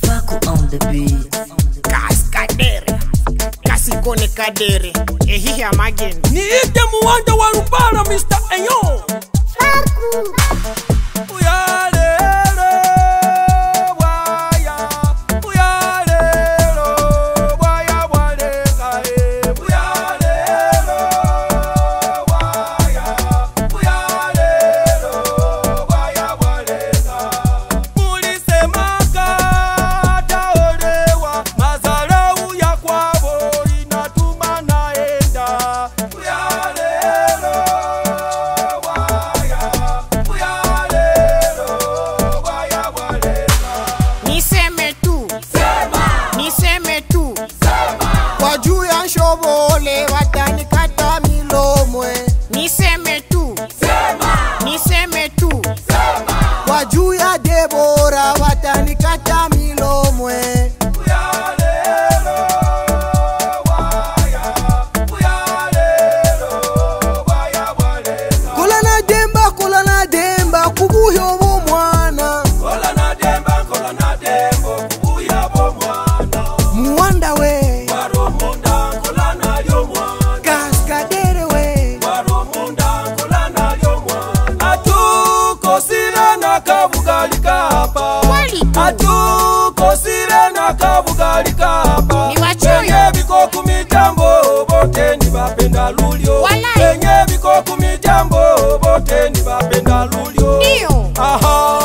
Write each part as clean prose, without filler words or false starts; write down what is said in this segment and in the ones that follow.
Faku on the beat. Kaskadere Kasikone kadere Ehihi amageni Niite muwanja wa Rupara Mr. Enyo Faku Shobole watani kata milomwe. Niseme tu sema, niseme tu sema. Kwa juu ya Debora watani kata milomwe. Kula na demba kubuyo bo mwana. Kula na demba kubuyo bo mwana. Muwanda we kabugali kapa Enye biko kumijambo bote ni bapenda lulio Enye biko kumijambo bote ni bapenda lulio Ndio Aha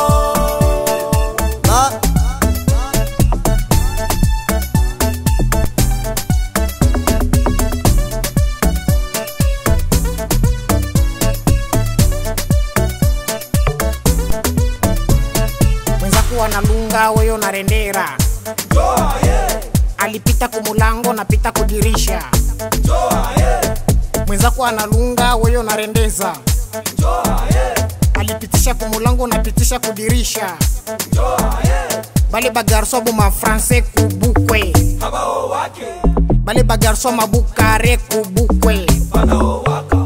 Mwenzaku analunga weyo narendera Joa ye Alipita kumulango napita kudirisha Joa ye Mwenzaku analunga weyo narendeza Joa ye Alipitisha kumulango napitisha kudirisha Joa ye Bale bagarso buma français kubukwe Habao wake Bale bagarso mabukare kubukwe Panao waka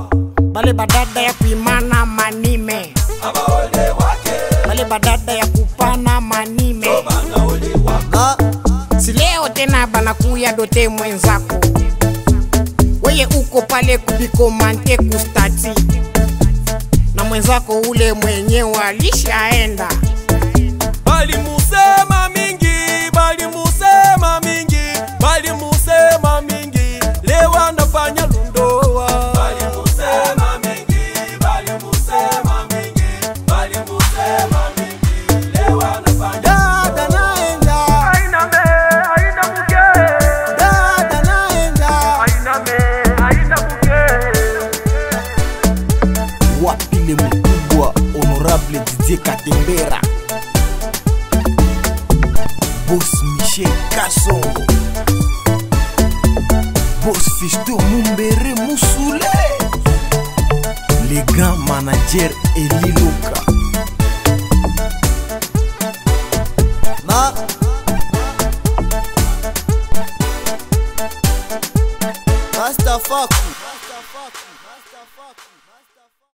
Bale badada ya kuimana manime Habao le wake Bale badada ya kupana manime Panao le waka Sileo tena banakuya dote mwenzako Weye uko pale kubikomante kustati Na mwenzako ule mwenye walishaenda Bali musema mingi, bali musema mingi, bali musema mingi, lewa nafanya lundoa. Bali musema mingi, bali musema mingi, bali musema mingi, lewa nafanya Dada naenda Aina me, aina muke. Dada naenda Aina me, aina muke. Wapile mkubwa Honorable Didier Katembera Boss Michel Kasongo Boss Fisto Mumbere Musule Les grands managers Eli Luka